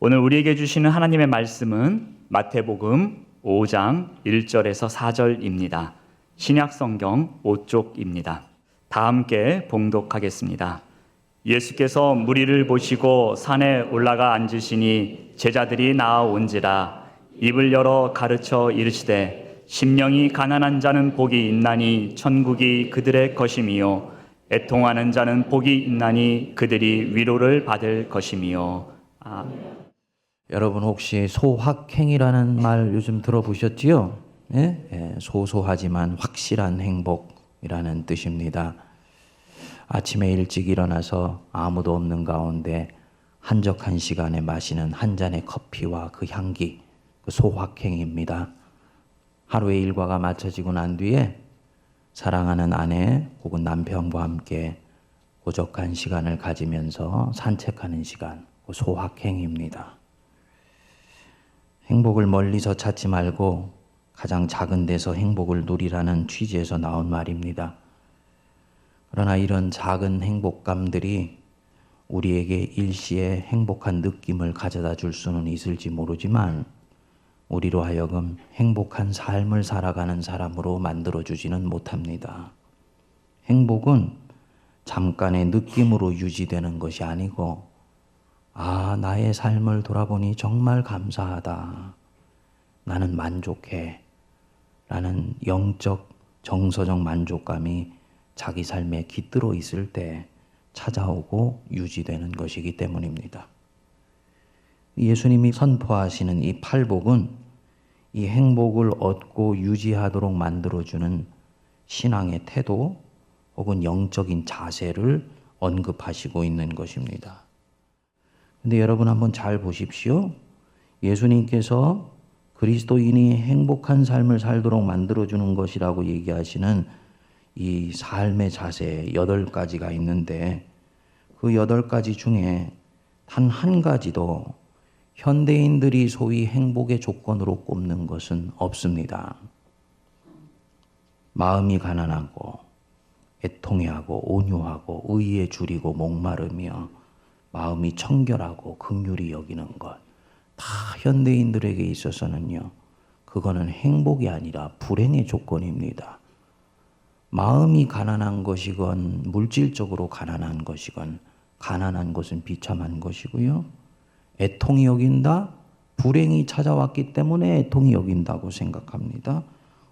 오늘 우리에게 주시는 하나님의 말씀은 마태복음 5장 1절에서 4절입니다. 신약성경 5쪽입니다. 다 함께 봉독하겠습니다. 예수께서 무리를 보시고 산에 올라가 앉으시니 제자들이 나아온지라. 입을 열어 가르쳐 이르시되 심령이 가난한 자는 복이 있나니 천국이 그들의 것임이요 애통하는 자는 복이 있나니 그들이 위로를 받을 것임이요. 여러분 혹시 소확행이라는 말 요즘 들어보셨지요? 예? 소소하지만 확실한 행복이라는 뜻입니다. 아침에 일찍 일어나서 아무도 없는 가운데 한적한 시간에 마시는 한 잔의 커피와 그 향기, 그 소확행입니다. 하루의 일과가 마쳐지고 난 뒤에 사랑하는 아내 혹은 남편과 함께 고적한 시간을 가지면서 산책하는 시간, 그 소확행입니다. 행복을 멀리서 찾지 말고 가장 작은 데서 행복을 누리라는 취지에서 나온 말입니다. 그러나 이런 작은 행복감들이 우리에게 일시에 행복한 느낌을 가져다 줄 수는 있을지 모르지만 우리로 하여금 행복한 삶을 살아가는 사람으로 만들어주지는 못합니다. 행복은 잠깐의 느낌으로 유지되는 것이 아니고 나의 삶을 돌아보니 정말 감사하다. 나는 만족해. 라는 영적, 정서적 만족감이 자기 삶에 깃들어 있을 때 찾아오고 유지되는 것이기 때문입니다. 예수님이 선포하시는 이 팔복은 이 행복을 얻고 유지하도록 만들어주는 신앙의 태도 혹은 영적인 자세를 언급하시고 있는 것입니다. 근데 여러분 한번 잘 보십시오. 예수님께서 그리스도인이 행복한 삶을 살도록 만들어주는 것이라고 얘기하시는 이 삶의 자세 8가지가 있는데 그 8가지 중에 단 한 가지도 현대인들이 소위 행복의 조건으로 꼽는 것은 없습니다. 마음이 가난하고 애통해하고 온유하고 의에 줄이고 목마르며 마음이 청결하고 긍휼히 여기는 것, 다 현대인들에게 있어서는요, 그거는 행복이 아니라 불행의 조건입니다. 마음이 가난한 것이건 물질적으로 가난한 것이건 가난한 것은 비참한 것이고요. 애통이 여긴다? 불행이 찾아왔기 때문에 애통이 여긴다고 생각합니다.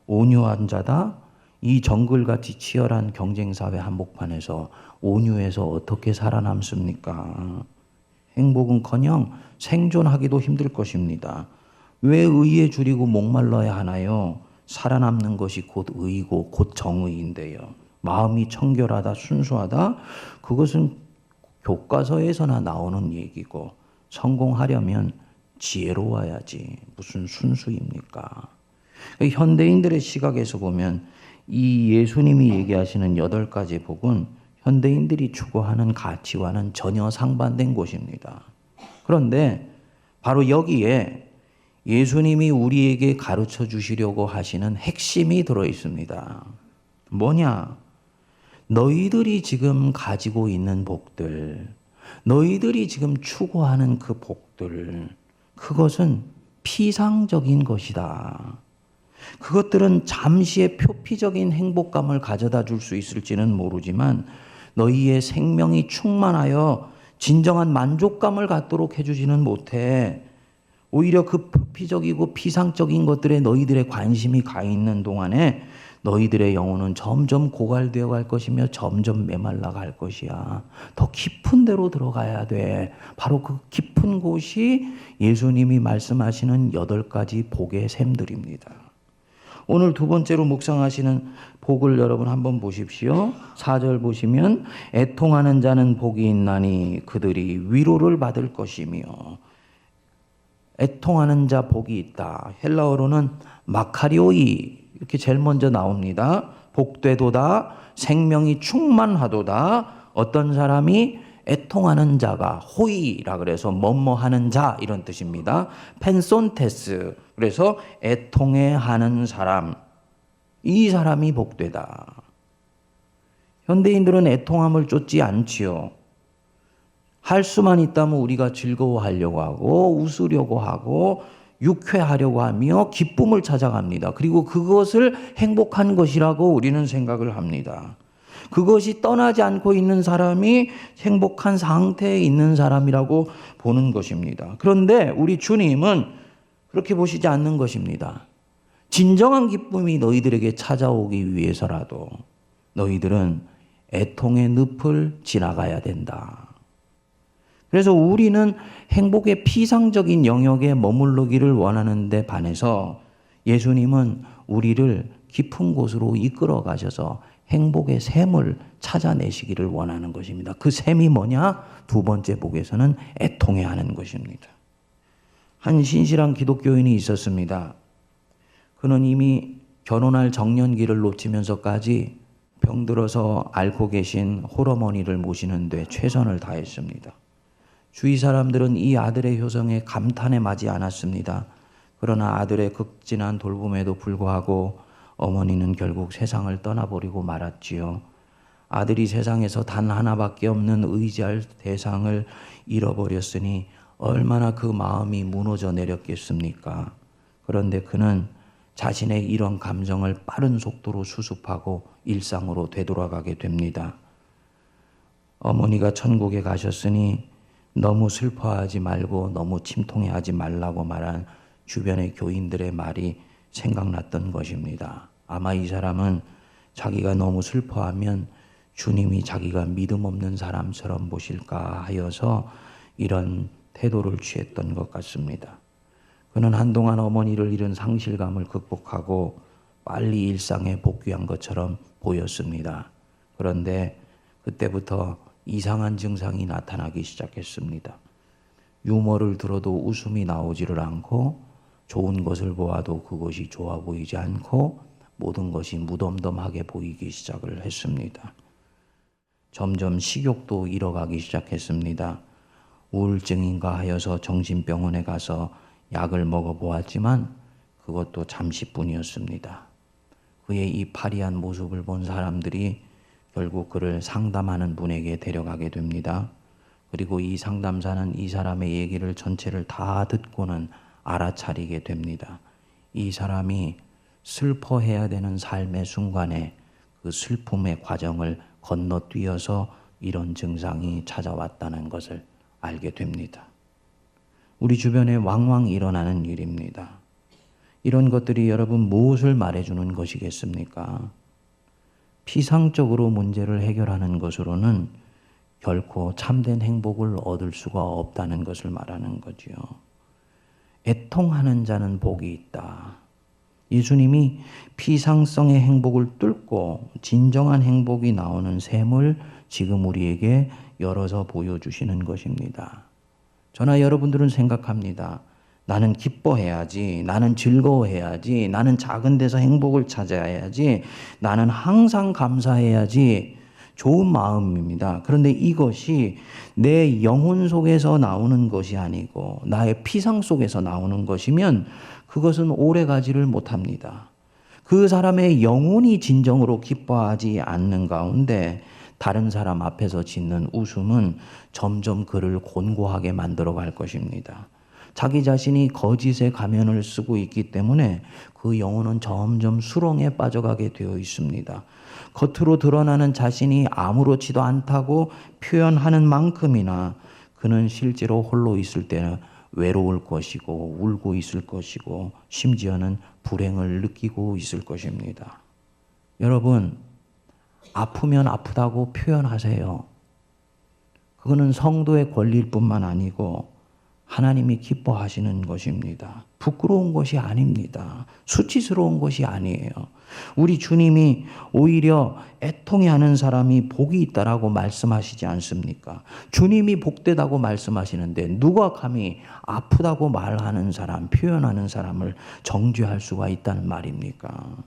온유한 자다? 이 정글같이 치열한 경쟁사회 한복판에서 온유해서 어떻게 살아남습니까? 행복은커녕 생존하기도 힘들 것입니다. 왜 의에 줄이고 목말라야 하나요? 살아남는 것이 곧 의고 곧 정의인데요. 마음이 청결하다, 순수하다? 그것은 교과서에서나 나오는 얘기고 성공하려면 지혜로워야지 무슨 순수입니까? 현대인들의 시각에서 보면 이 예수님이 얘기하시는 8가지 복은 현대인들이 추구하는 가치와는 전혀 상반된 것입니다. 그런데 바로 여기에 예수님이 우리에게 가르쳐 주시려고 하시는 핵심이 들어 있습니다. 뭐냐? 너희들이 지금 가지고 있는 복들, 너희들이 지금 추구하는 그 복들, 그것은 피상적인 것이다. 그것들은 잠시의 표피적인 행복감을 가져다 줄 수 있을지는 모르지만 너희의 생명이 충만하여 진정한 만족감을 갖도록 해주지는 못해. 오히려 그 표피적이고 피상적인 것들에 너희들의 관심이 가 있는 동안에 너희들의 영혼은 점점 고갈되어 갈 것이며 점점 메말라 갈 것이야. 더 깊은 데로 들어가야 돼. 바로 그 깊은 곳이 예수님이 말씀하시는 8가지 복의 샘들입니다. 오늘 두 번째로 묵상하시는 복을 여러분 한번 보십시오. 4절 보시면 애통하는 자는 복이 있나니 그들이 위로를 받을 것이며, 애통하는 자 복이 있다. 헬라어로는 마카리오이 이렇게 제일 먼저 나옵니다. 복되도다, 생명이 충만하도다. 어떤 사람이 애통하는 자가 호이라 그래서 뭐뭐하는 자 이런 뜻입니다. 펜손테스 그래서 애통해하는 사람, 이 사람이 복되다. 현대인들은 애통함을 쫓지 않지요. 할 수만 있다면 우리가 즐거워하려고 하고 웃으려고 하고 유쾌하려고 하며 기쁨을 찾아갑니다. 그리고 그것을 행복한 것이라고 우리는 생각을 합니다. 그것이 떠나지 않고 있는 사람이 행복한 상태에 있는 사람이라고 보는 것입니다. 그런데 우리 주님은 그렇게 보시지 않는 것입니다. 진정한 기쁨이 너희들에게 찾아오기 위해서라도 너희들은 애통의 늪을 지나가야 된다. 그래서 우리는 행복의 피상적인 영역에 머무르기를 원하는데 반해서 예수님은 우리를 깊은 곳으로 이끌어 가셔서 행복의 샘을 찾아내시기를 원하는 것입니다. 그 샘이 뭐냐? 두 번째 복에서는 애통해하는 것입니다. 한 신실한 기독교인이 있었습니다. 그는 이미 결혼할 정년기를 놓치면서까지 병들어서 앓고 계신 홀어머니를 모시는 데 최선을 다했습니다. 주위 사람들은 이 아들의 효성에 감탄에 마지 않았습니다. 그러나 아들의 극진한 돌봄에도 불구하고 어머니는 결국 세상을 떠나버리고 말았지요. 아들이 세상에서 단 하나밖에 없는 의지할 대상을 잃어버렸으니 얼마나 그 마음이 무너져 내렸겠습니까? 그런데 그는 자신의 이런 감정을 빠른 속도로 수습하고 일상으로 되돌아가게 됩니다. 어머니가 천국에 가셨으니 너무 슬퍼하지 말고 너무 침통해하지 말라고 말한 주변의 교인들의 말이 생각났던 것입니다. 아마 이 사람은 자기가 너무 슬퍼하면 주님이 자기가 믿음 없는 사람처럼 보실까 하여서 이런 태도를 취했던 것 같습니다. 그는 한동안 어머니를 잃은 상실감을 극복하고 빨리 일상에 복귀한 것처럼 보였습니다. 그런데 그때부터 이상한 증상이 나타나기 시작했습니다. 유머를 들어도 웃음이 나오지를 않고 좋은 것을 보아도 그것이 좋아 보이지 않고 모든 것이 무덤덤하게 보이기 시작을 했습니다. 점점 식욕도 잃어가기 시작했습니다. 우울증인가 하여서 정신병원에 가서 약을 먹어보았지만 그것도 잠시뿐이었습니다. 그의 이 파리한 모습을 본 사람들이 결국 그를 상담하는 분에게 데려가게 됩니다. 그리고 이 상담사는 이 사람의 얘기를 전체를 다 듣고는 알아차리게 됩니다. 이 사람이 슬퍼해야 되는 삶의 순간에 그 슬픔의 과정을 건너뛰어서 이런 증상이 찾아왔다는 것을 알게 됩니다. 우리 주변에 왕왕 일어나는 일입니다. 이런 것들이 여러분 무엇을 말해주는 것이겠습니까? 피상적으로 문제를 해결하는 것으로는 결코 참된 행복을 얻을 수가 없다는 것을 말하는 거지요. 애통하는 자는 복이 있다. 예수님이 피상성의 행복을 뚫고 진정한 행복이 나오는 샘을 지금 우리에게 열어서 보여주시는 것입니다. 저나 여러분들은 생각합니다. 나는 기뻐해야지, 나는 즐거워해야지, 나는 작은 데서 행복을 찾아야지, 나는 항상 감사해야지. 좋은 마음입니다. 그런데 이것이 내 영혼 속에서 나오는 것이 아니고 나의 피상 속에서 나오는 것이면 그것은 오래 가지를 못합니다. 그 사람의 영혼이 진정으로 기뻐하지 않는 가운데 다른 사람 앞에서 짓는 웃음은 점점 그를 곤고하게 만들어 갈 것입니다. 자기 자신이 거짓의 가면을 쓰고 있기 때문에 그 영혼은 점점 수렁에 빠져가게 되어 있습니다. 겉으로 드러나는 자신이 아무렇지도 않다고 표현하는 만큼이나 그는 실제로 홀로 있을 때는 외로울 것이고 울고 있을 것이고 심지어는 불행을 느끼고 있을 것입니다. 여러분, 아프면 아프다고 표현하세요. 그거는 성도의 권리일 뿐만 아니고 하나님이 기뻐하시는 것입니다. 부끄러운 것이 아닙니다. 수치스러운 것이 아니에요. 우리 주님이 오히려 애통해하는 사람이 복이 있다라고 말씀하시지 않습니까? 주님이 복되다고 말씀하시는데 누가 감히 아프다고 말하는 사람, 표현하는 사람을 정죄할 수가 있다는 말입니까?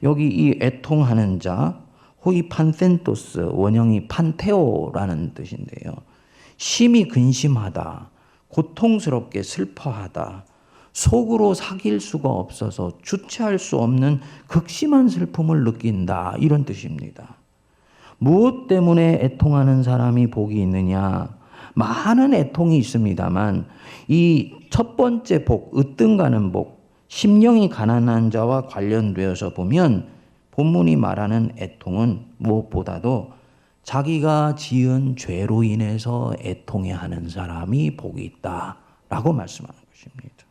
여기 이 애통하는 자, 호이 판센토스, 원형이 판테오라는 뜻인데요. 심히 근심하다, 고통스럽게 슬퍼하다, 속으로 사귈 수가 없어서 주체할 수 없는 극심한 슬픔을 느낀다, 이런 뜻입니다. 무엇 때문에 애통하는 사람이 복이 있느냐? 많은 애통이 있습니다만 이 첫 번째 복, 으뜸가는 복, 심령이 가난한 자와 관련되어서 보면 본문이 말하는 애통은 무엇보다도 자기가 지은 죄로 인해서 애통해하는 사람이 복이 있다라고 말씀하는 것입니다.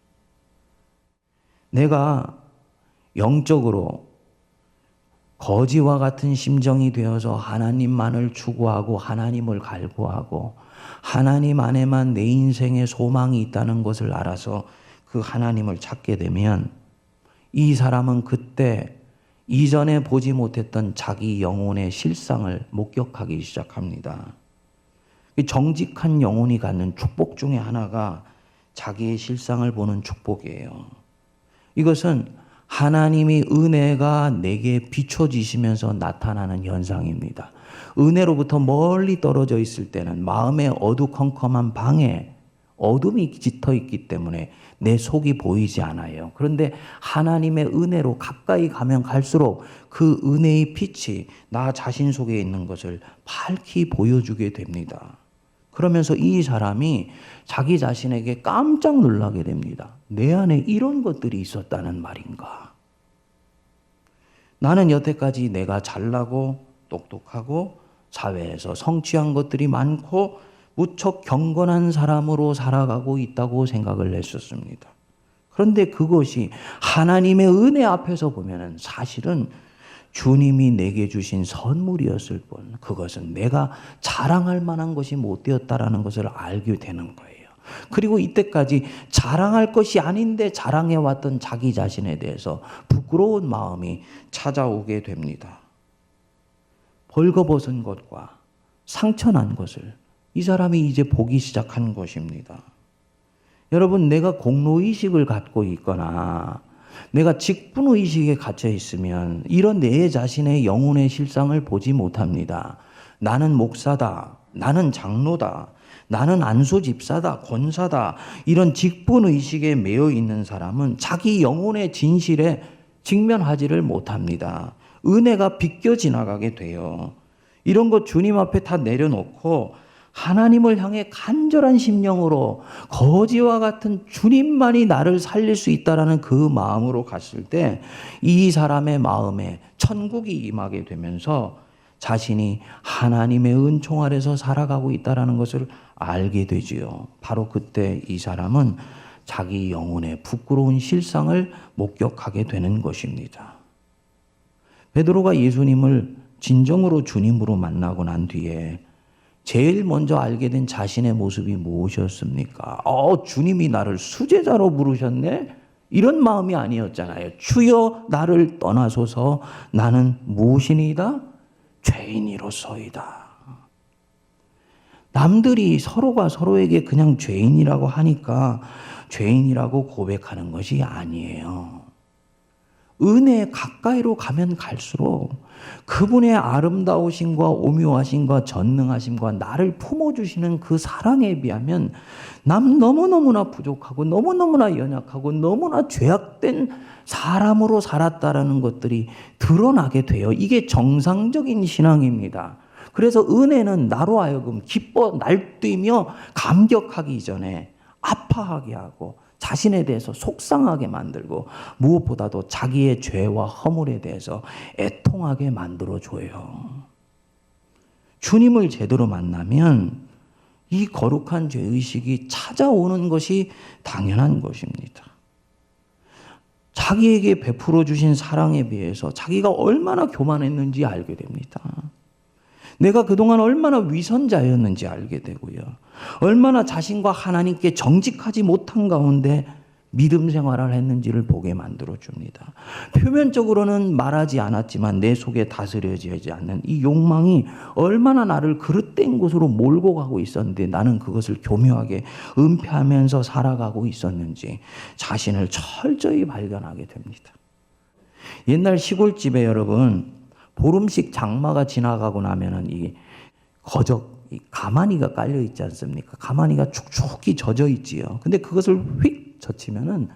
내가 영적으로 거지와 같은 심정이 되어서 하나님만을 추구하고 하나님을 갈구하고 하나님 안에만 내 인생의 소망이 있다는 것을 알아서 그 하나님을 찾게 되면 이 사람은 그때 이전에 보지 못했던 자기 영혼의 실상을 목격하기 시작합니다. 정직한 영혼이 갖는 축복 중에 하나가 자기의 실상을 보는 축복이에요. 이것은 하나님의 은혜가 내게 비춰지시면서 나타나는 현상입니다. 은혜로부터 멀리 떨어져 있을 때는 마음의 어두컴컴한 방에 어둠이 짙어 있기 때문에 내 속이 보이지 않아요. 그런데 하나님의 은혜로 가까이 가면 갈수록 그 은혜의 빛이 나 자신 속에 있는 것을 밝히 보여주게 됩니다. 그러면서 이 사람이 자기 자신에게 깜짝 놀라게 됩니다. 내 안에 이런 것들이 있었다는 말인가? 나는 여태까지 내가 잘나고 똑똑하고 사회에서 성취한 것들이 많고 무척 경건한 사람으로 살아가고 있다고 생각을 했었습니다. 그런데 그것이 하나님의 은혜 앞에서 보면은 사실은 주님이 내게 주신 선물이었을 뿐 그것은 내가 자랑할 만한 것이 못 되었다라는 것을 알게 되는 거예요. 그리고 이때까지 자랑할 것이 아닌데 자랑해왔던 자기 자신에 대해서 부끄러운 마음이 찾아오게 됩니다. 벌거벗은 것과 상처난 것을 이 사람이 이제 보기 시작한 것입니다. 여러분, 내가 공로의식을 갖고 있거나 내가 직분의식에 갇혀 있으면 이런 내 자신의 영혼의 실상을 보지 못합니다. 나는 목사다, 나는 장로다, 나는 안수집사다, 권사다, 이런 직분의식에 매여 있는 사람은 자기 영혼의 진실에 직면하지를 못합니다. 은혜가 비껴 지나가게 돼요. 이런 것 주님 앞에 다 내려놓고 하나님을 향해 간절한 심령으로 거지와 같은 주님만이 나를 살릴 수 있다라는 그 마음으로 갔을 때 이 사람의 마음에 천국이 임하게 되면서 자신이 하나님의 은총 아래서 살아가고 있다라는 것을 알게 되지요. 바로 그때 이 사람은 자기 영혼의 부끄러운 실상을 목격하게 되는 것입니다. 베드로가 예수님을 진정으로 주님으로 만나고 난 뒤에 제일 먼저 알게 된 자신의 모습이 무엇이었습니까? 주님이 나를 수제자로 부르셨네? 이런 마음이 아니었잖아요. 주여 나를 떠나소서 나는 무엇이니이다? 죄인이로소이다. 남들이 서로가 서로에게 그냥 죄인이라고 하니까 죄인이라고 고백하는 것이 아니에요. 은혜 가까이로 가면 갈수록 그분의 아름다우심과 오묘하심과 전능하심과 나를 품어주시는 그 사랑에 비하면 남 너무너무나 부족하고 너무너무나 연약하고 너무나 죄악된 사람으로 살았다라는 것들이 드러나게 돼요. 이게 정상적인 신앙입니다. 그래서 은혜는 나로 하여금 기뻐 날뛰며 감격하기 이전에 아파하게 하고 자신에 대해서 속상하게 만들고 무엇보다도 자기의 죄와 허물에 대해서 애통하게 만들어줘요. 주님을 제대로 만나면 이 거룩한 죄의식이 찾아오는 것이 당연한 것입니다. 자기에게 베풀어 주신 사랑에 비해서 자기가 얼마나 교만했는지 알게 됩니다. 내가 그동안 얼마나 위선자였는지 알게 되고요. 얼마나 자신과 하나님께 정직하지 못한 가운데 믿음 생활을 했는지를 보게 만들어줍니다. 표면적으로는 말하지 않았지만 내 속에 다스려지지 않는 이 욕망이 얼마나 나를 그릇된 곳으로 몰고 가고 있었는데 나는 그것을 교묘하게 은폐하면서 살아가고 있었는지 자신을 철저히 발견하게 됩니다. 옛날 시골집에 여러분 보름씩 장마가 지나가고 나면은 이 거적, 이 가마니가 깔려 있지 않습니까? 가마니가 축축히 젖어 있지요. 근데 그것을 휙 젖히면은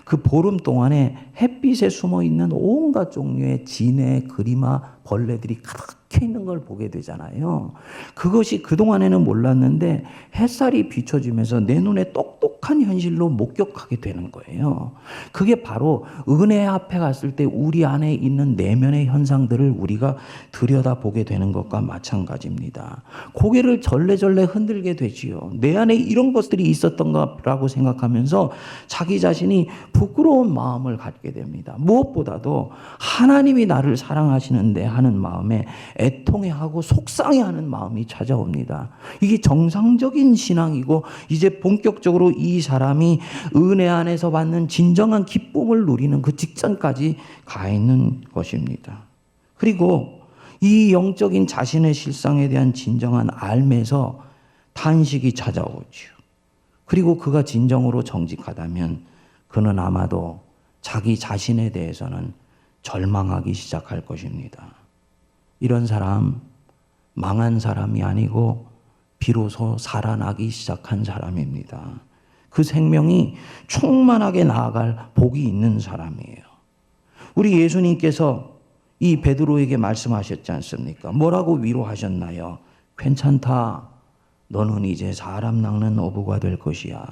그 보름 동안에 햇빛에 숨어 있는 온갖 종류의 진해, 그리마, 벌레들이 가득해 있는 걸 보게 되잖아요. 그것이 그동안에는 몰랐는데 햇살이 비춰지면서 내 눈에 똑똑한 현실로 목격하게 되는 거예요. 그게 바로 은혜 앞에 갔을 때 우리 안에 있는 내면의 현상들을 우리가 들여다보게 되는 것과 마찬가지입니다. 고개를 절레절레 흔들게 되지요. 내 안에 이런 것들이 있었던가라고 생각하면서 자기 자신이 부끄러운 마음을 갖게 됩니다. 무엇보다도 하나님이 나를 사랑하시는데 하는 마음에 애통해하고 속상해하는 마음이 찾아옵니다. 이게 정상적인 신앙이고 이제 본격적으로 이 사람이 은혜 안에서 받는 진정한 기쁨을 누리는 그 직전까지 가 있는 것입니다. 그리고 이 영적인 자신의 실상에 대한 진정한 알매에서 탄식이 찾아오죠. 그리고 그가 진정으로 정직하다면 그는 아마도 자기 자신에 대해서는 절망하기 시작할 것입니다. 이런 사람, 망한 사람이 아니고 비로소 살아나기 시작한 사람입니다. 그 생명이 충만하게 나아갈 복이 있는 사람이에요. 우리 예수님께서 이 베드로에게 말씀하셨지 않습니까? 뭐라고 위로하셨나요? 괜찮다. 너는 이제 사람 낚는 어부가 될 것이야.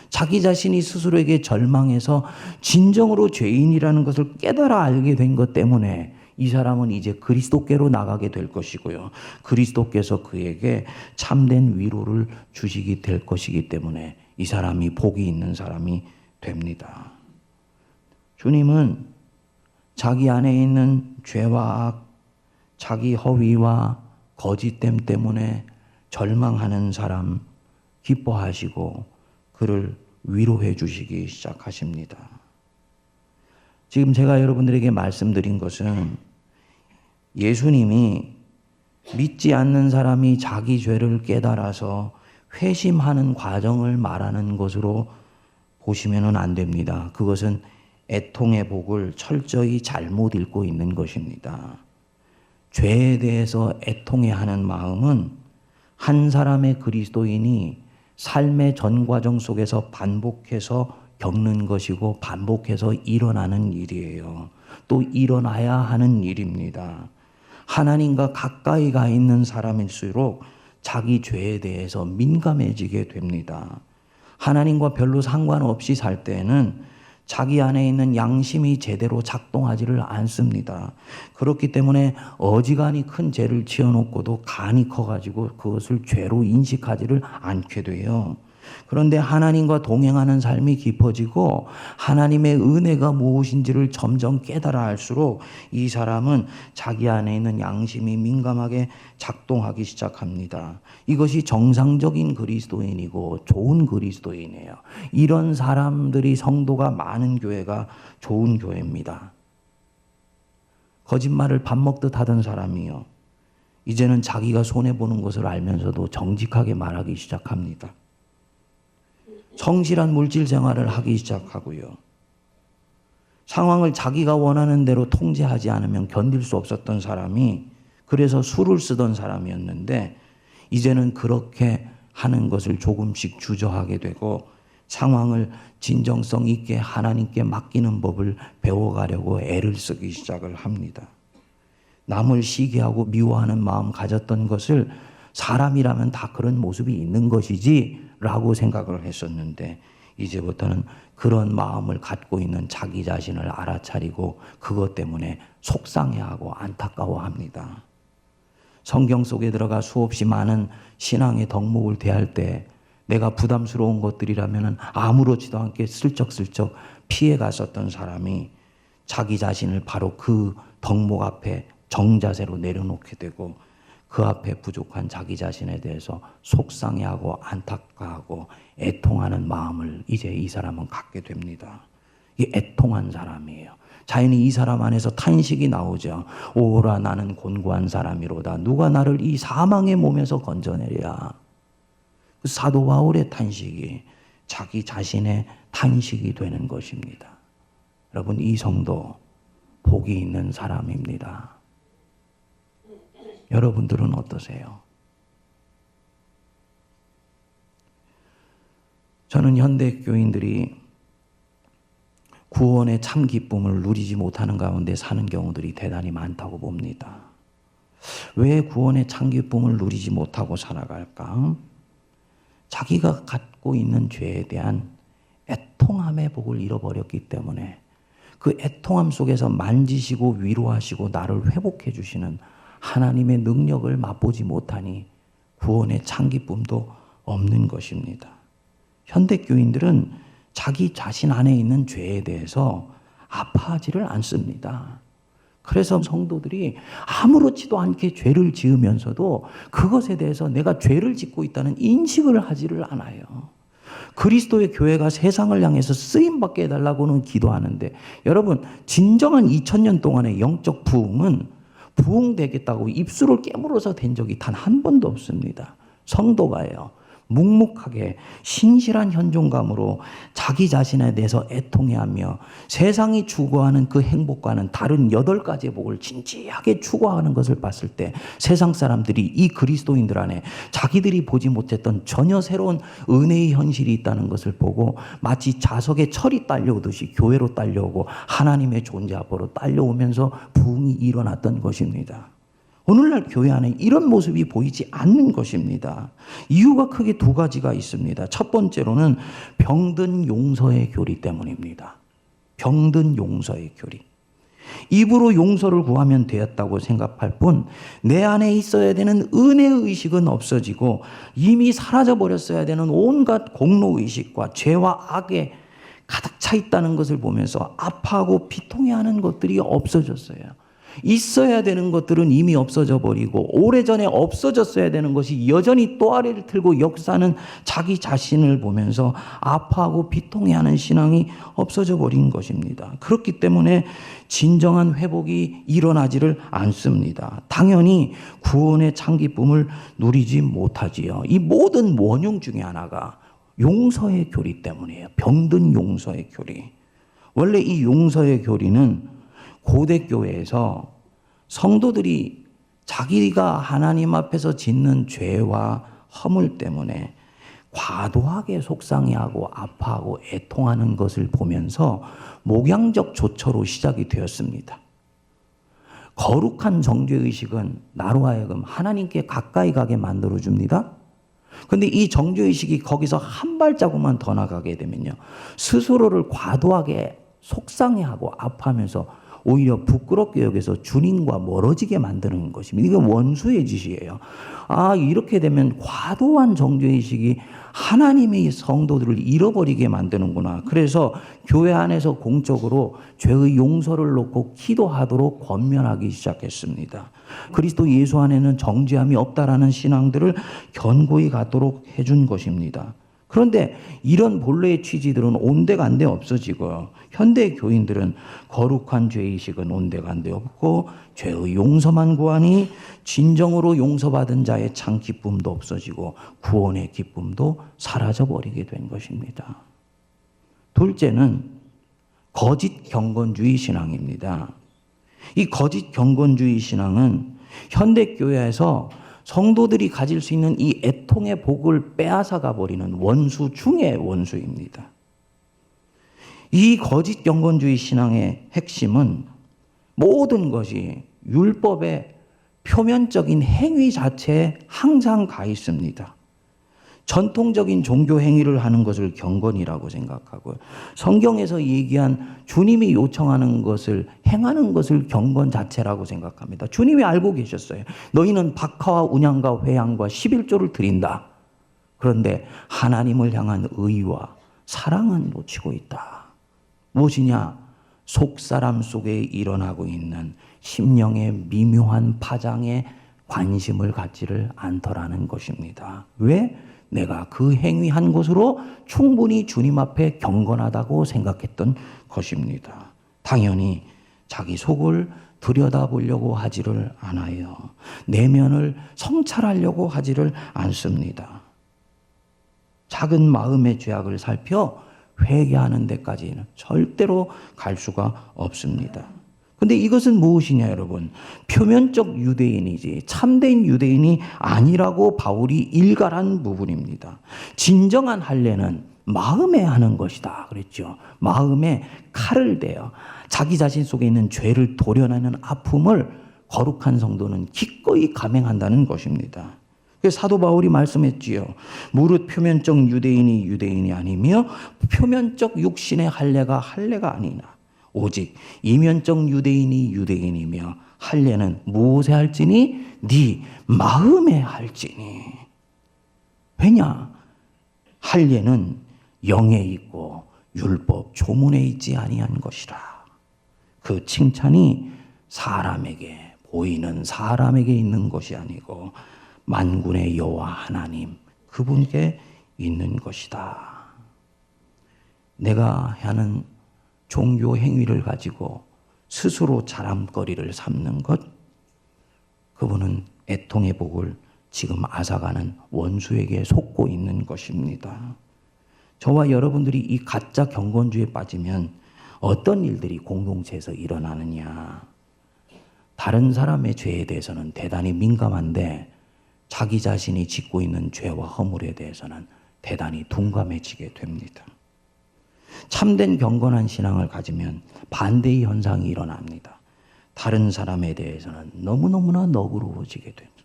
자기 자신이 스스로에게 절망해서 진정으로 죄인이라는 것을 깨달아 알게 된 것 때문에 이 사람은 이제 그리스도께로 나가게 될 것이고요. 그리스도께서 그에게 참된 위로를 주시게 될 것이기 때문에 이 사람이 복이 있는 사람이 됩니다. 주님은 자기 안에 있는 죄와 악, 자기 허위와 거짓됨 때문에 절망하는 사람 기뻐하시고 그를 위로해 주시기 시작하십니다. 지금 제가 여러분들에게 말씀드린 것은 예수님이 믿지 않는 사람이 자기 죄를 깨달아서 회심하는 과정을 말하는 것으로 보시면 안 됩니다. 그것은 애통의 복을 철저히 잘못 읽고 있는 것입니다. 죄에 대해서 애통해하는 마음은 한 사람의 그리스도인이 삶의 전 과정 속에서 반복해서 겪는 것이고 반복해서 일어나는 일이에요. 또 일어나야 하는 일입니다. 하나님과 가까이 가 있는 사람일수록 자기 죄에 대해서 민감해지게 됩니다. 하나님과 별로 상관없이 살 때에는 자기 안에 있는 양심이 제대로 작동하지를 않습니다. 그렇기 때문에 어지간히 큰 죄를 지어놓고도 간이 커가지고 그것을 죄로 인식하지를 않게 돼요. 그런데 하나님과 동행하는 삶이 깊어지고 하나님의 은혜가 무엇인지를 점점 깨달아 알수록 이 사람은 자기 안에 있는 양심이 민감하게 작동하기 시작합니다. 이것이 정상적인 그리스도인이고 좋은 그리스도인이에요. 이런 사람들이 성도가 많은 교회가 좋은 교회입니다. 거짓말을 밥 먹듯 하던 사람이요. 이제는 자기가 손해보는 것을 알면서도 정직하게 말하기 시작합니다. 성실한 물질 생활을 하기 시작하고요. 상황을 자기가 원하는 대로 통제하지 않으면 견딜 수 없었던 사람이 그래서 술을 쓰던 사람이었는데 이제는 그렇게 하는 것을 조금씩 주저하게 되고 상황을 진정성 있게 하나님께 맡기는 법을 배워가려고 애를 쓰기 시작을 합니다. 남을 시기하고 미워하는 마음 가졌던 것을 사람이라면 다 그런 모습이 있는 것이지 라고 생각을 했었는데 이제부터는 그런 마음을 갖고 있는 자기 자신을 알아차리고 그것 때문에 속상해하고 안타까워합니다. 성경 속에 들어가 수없이 많은 신앙의 덕목을 대할 때 내가 부담스러운 것들이라면 아무렇지도 않게 슬쩍슬쩍 피해 갔었던 사람이 자기 자신을 바로 그 덕목 앞에 정자세로 내려놓게 되고 그 앞에 부족한 자기 자신에 대해서 속상해하고 안타까워하고 애통하는 마음을 이제 이 사람은 갖게 됩니다. 이 애통한 사람이에요. 자연히 이 사람 안에서 탄식이 나오죠. 오라 나는 곤고한 사람이로다. 누가 나를 이 사망의 몸에서 건져내랴. 그 사도 바울의 탄식이 자기 자신의 탄식이 되는 것입니다. 여러분 이 성도 복이 있는 사람입니다. 여러분들은 어떠세요? 저는 현대 교인들이 구원의 참 기쁨을 누리지 못하는 가운데 사는 경우들이 대단히 많다고 봅니다. 왜 구원의 참 기쁨을 누리지 못하고 살아갈까? 자기가 갖고 있는 죄에 대한 애통함의 복을 잃어버렸기 때문에 그 애통함 속에서 만지시고 위로하시고 나를 회복해 주시는 하나님의 능력을 맛보지 못하니 구원의 참 기쁨도 없는 것입니다. 현대 교인들은 자기 자신 안에 있는 죄에 대해서 아파하지를 않습니다. 그래서 성도들이 아무렇지도 않게 죄를 지으면서도 그것에 대해서 내가 죄를 짓고 있다는 인식을 하지를 않아요. 그리스도의 교회가 세상을 향해서 쓰임받게 해달라고는 기도하는데, 여러분, 진정한 2000년 동안의 영적 부흥은 부흥되겠다고 입술을 깨물어서 된 적이 단 한 번도 없습니다. 성도가요, 묵묵하게 신실한 현존감으로 자기 자신에 대해서 애통해하며 세상이 추구하는 그 행복과는 다른 8가지의 복을 진지하게 추구하는 것을 봤을 때 세상 사람들이 이 그리스도인들 안에 자기들이 보지 못했던 전혀 새로운 은혜의 현실이 있다는 것을 보고 마치 자석에 철이 딸려오듯이 교회로 딸려오고 하나님의 존재 앞으로 딸려오면서 부흥이 일어났던 것입니다. 오늘날 교회 안에 이런 모습이 보이지 않는 것입니다. 이유가 크게 2가지가 있습니다. 첫 번째로는 병든 용서의 교리 때문입니다. 병든 용서의 교리. 입으로 용서를 구하면 되었다고 생각할 뿐 내 안에 있어야 되는 은혜의 의식은 없어지고 이미 사라져버렸어야 되는 온갖 공로의식과 죄와 악에 가득 차 있다는 것을 보면서 아파하고 비통해하는 것들이 없어졌어요. 있어야 되는 것들은 이미 없어져 버리고 오래전에 없어졌어야 되는 것이 여전히 또아리를 틀고 역사하는 자기 자신을 보면서 아파하고 비통해하는 신앙이 없어져 버린 것입니다. 그렇기 때문에 진정한 회복이 일어나지를 않습니다. 당연히 구원의 참 기쁨을 누리지 못하지요. 이 모든 원흉 중에 하나가 용서의 교리 때문이에요. 병든 용서의 교리. 원래 이 용서의 교리는 고대 교회에서 성도들이 자기가 하나님 앞에서 짓는 죄와 허물 때문에 과도하게 속상해하고 아파하고 애통하는 것을 보면서 목양적 조처로 시작이 되었습니다. 거룩한 정죄의식은 나로 하여금 하나님께 가까이 가게 만들어줍니다. 그런데 이 정죄의식이 거기서 한 발자국만 더 나가게 되면요, 스스로를 과도하게 속상해하고 아파하면서 오히려 부끄럽게 여겨서 주님과 멀어지게 만드는 것입니다. 이게 원수의 짓이에요. 이렇게 되면 과도한 정죄의식이 하나님의 성도들을 잃어버리게 만드는구나. 그래서 교회 안에서 공적으로 죄의 용서를 놓고 기도하도록 권면하기 시작했습니다. 그리스도 예수 안에는 정죄함이 없다라는 신앙들을 견고히 갖도록 해준 것입니다. 그런데 이런 본래의 취지들은 온데간데 없어지고 현대 교인들은 거룩한 죄의식은 온데간데 없고 죄의 용서만 구하니 진정으로 용서받은 자의 참 기쁨도 없어지고 구원의 기쁨도 사라져버리게 된 것입니다. 둘째는 거짓 경건주의 신앙입니다. 이 거짓 경건주의 신앙은 현대 교회에서 성도들이 가질 수 있는 이 애통의 복을 빼앗아가 버리는 원수 중의 원수입니다. 이 거짓 경건주의 신앙의 핵심은 모든 것이 율법의 표면적인 행위 자체에 항상 가 있습니다. 전통적인 종교 행위를 하는 것을 경건이라고 생각하고 성경에서 얘기한 주님이 요청하는 것을 행하는 것을 경건 자체라고 생각합니다. 주님이 알고 계셨어요. 너희는 박하와 운양과 회양과 11조를 드린다. 그런데 하나님을 향한 의와 사랑은 놓치고 있다. 무엇이냐? 속사람 속에 일어나고 있는 심령의 미묘한 파장에 관심을 갖지를 않더라는 것입니다. 왜? 내가 그 행위한 것으로 충분히 주님 앞에 경건하다고 생각했던 것입니다. 당연히 자기 속을 들여다보려고 하지를 않아요. 내면을 성찰하려고 하지를 않습니다. 작은 마음의 죄악을 살펴 회개하는 데까지는 절대로 갈 수가 없습니다. 근데 이것은 무엇이냐 여러분? 표면적 유대인이지 참된 유대인이 아니라고 바울이 일갈한 부분입니다. 진정한 할례는 마음에 하는 것이다 그랬죠. 마음에 칼을 대어 자기 자신 속에 있는 죄를 도려내는 아픔을 거룩한 성도는 기꺼이 감행한다는 것입니다. 그래서 사도 바울이 말씀했지요. 무릇 표면적 유대인이 유대인이 아니며 표면적 육신의 할례가 할례가 아니나 오직 이면적 유대인이 유대인이며 할례는 무엇에 할지니 네 마음에 할지니. 왜냐? 할례는 영에 있고 율법 조문에 있지 아니한 것이라. 그 칭찬이 사람에게 보이는 사람에게 있는 것이 아니고 만군의 여호와 하나님 그분께 있는 것이다. 내가 하는 종교 행위를 가지고 스스로 자랑거리를 삼는 것, 그분은 애통의 복을 지금 앗아가는 원수에게 속고 있는 것입니다. 저와 여러분들이 이 가짜 경건주의에 빠지면 어떤 일들이 공동체에서 일어나느냐. 다른 사람의 죄에 대해서는 대단히 민감한데 자기 자신이 짓고 있는 죄와 허물에 대해서는 대단히 둔감해지게 됩니다. 참된 경건한 신앙을 가지면 반대의 현상이 일어납니다. 다른 사람에 대해서는 너무너무나 너그러워지게 됩니다.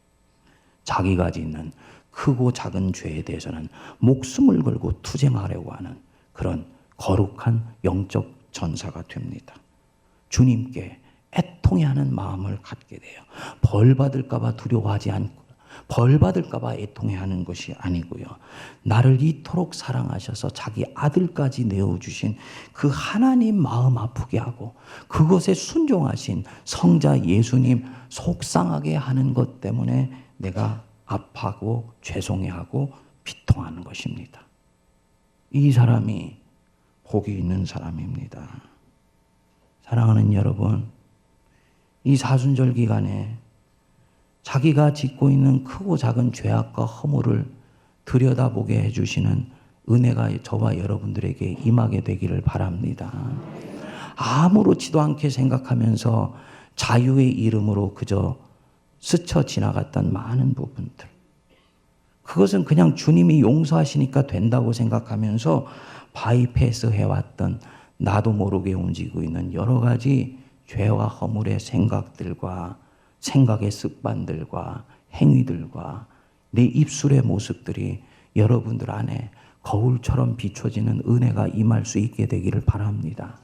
자기가 짓는 크고 작은 죄에 대해서는 목숨을 걸고 투쟁하려고 하는 그런 거룩한 영적 전사가 됩니다. 주님께 애통해하는 마음을 갖게 돼요. 벌 받을까 봐 두려워하지 않고 벌 받을까 봐 애통해하는 것이 아니고요. 나를 이토록 사랑하셔서 자기 아들까지 내어주신 그 하나님 마음 아프게 하고 그것에 순종하신 성자 예수님 속상하게 하는 것 때문에 내가 아파하고 죄송해하고 비통하는 것입니다. 이 사람이 복이 있는 사람입니다. 사랑하는 여러분, 이 사순절 기간에 자기가 짓고 있는 크고 작은 죄악과 허물을 들여다보게 해주시는 은혜가 저와 여러분들에게 임하게 되기를 바랍니다. 아무렇지도 않게 생각하면서 자유의 이름으로 그저 스쳐 지나갔던 많은 부분들, 그것은 그냥 주님이 용서하시니까 된다고 생각하면서 바이패스 해왔던 나도 모르게 움직이고 있는 여러 가지 죄와 허물의 생각들과 생각의 습관들과 행위들과 내 입술의 모습들이 여러분들 안에 거울처럼 비춰지는 은혜가 임할 수 있게 되기를 바랍니다.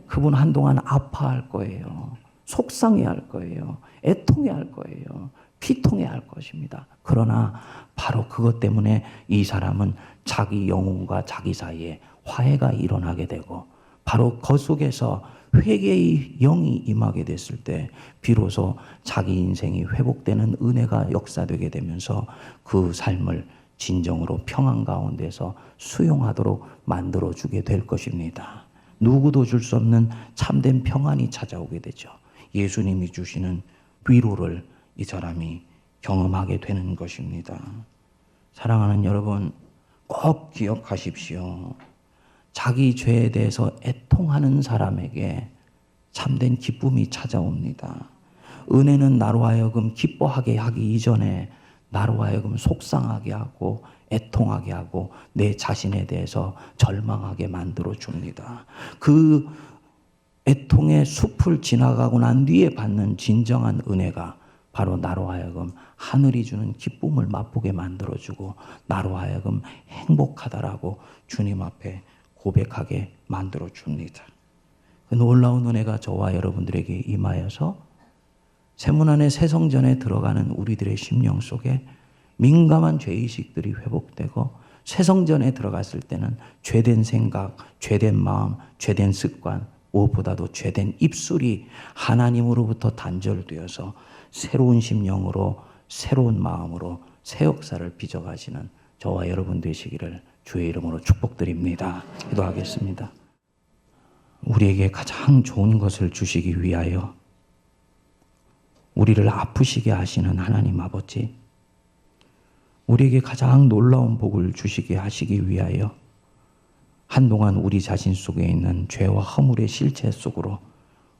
그분 한동안 아파할 거예요. 속상해할 거예요. 애통해할 거예요. 피통해할 것입니다. 그러나 바로 그것 때문에 이 사람은 자기 영혼과 자기 사이에 화해가 일어나게 되고 바로 그 속에서 회개의 영이 임하게 됐을 때 비로소 자기 인생이 회복되는 은혜가 역사되게 되면서 그 삶을 진정으로 평안 가운데서 수용하도록 만들어주게 될 것입니다. 누구도 줄 수 없는 참된 평안이 찾아오게 되죠. 예수님이 주시는 위로를 이 사람이 경험하게 되는 것입니다. 사랑하는 여러분, 꼭 기억하십시오. 자기 죄에 대해서 애통하는 사람에게 참된 기쁨이 찾아옵니다. 은혜는 나로 하여금 기뻐하게 하기 이전에 나로 하여금 속상하게 하고 애통하게 하고 내 자신에 대해서 절망하게 만들어 줍니다. 그 애통의 숲을 지나가고 난 뒤에 받는 진정한 은혜가 바로 나로 하여금 하늘이 주는 기쁨을 맛보게 만들어주고 나로 하여금 행복하다라고 주님 앞에 고백하게 만들어 줍니다. 그 놀라운 은혜가 저와 여러분들에게 임하여서 세문안의 새성전에 들어가는 우리들의 심령 속에 민감한 죄의식들이 회복되고 새성전에 들어갔을 때는 죄된 생각, 죄된 마음, 죄된 습관, 무엇보다도 죄된 입술이 하나님으로부터 단절되어서 새로운 심령으로 새로운 마음으로 새 역사를 빚어가시는 저와 여러분 되시기를 주의 이름으로 축복드립니다. 기도하겠습니다. 우리에게 가장 좋은 것을 주시기 위하여 우리를 아프시게 하시는 하나님 아버지, 우리에게 가장 놀라운 복을 주시게 하시기 위하여 한동안 우리 자신 속에 있는 죄와 허물의 실체 속으로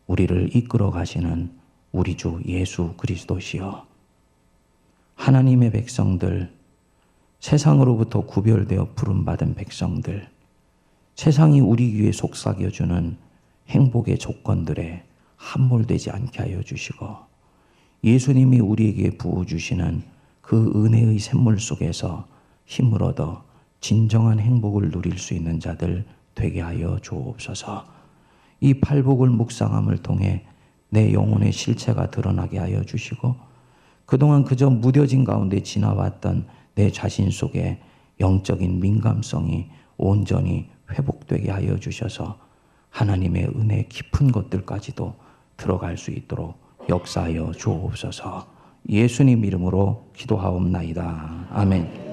우리를 이끌어 가시는 우리 주 예수 그리스도시여, 하나님의 백성들, 세상으로부터 구별되어 부름받은 백성들, 세상이 우리 귀에 속삭여주는 행복의 조건들에 함몰되지 않게 하여 주시고 예수님이 우리에게 부어주시는 그 은혜의 샘물 속에서 힘을 얻어 진정한 행복을 누릴 수 있는 자들 되게 하여 주옵소서. 이 팔복을 묵상함을 통해 내 영혼의 실체가 드러나게 하여 주시고 그동안 그저 무뎌진 가운데 지나왔던 내 자신 속에 영적인 민감성이 온전히 회복되게 하여 주셔서 하나님의 은혜 깊은 것들까지도 들어갈 수 있도록 역사하여 주옵소서. 예수님 이름으로 기도하옵나이다. 아멘.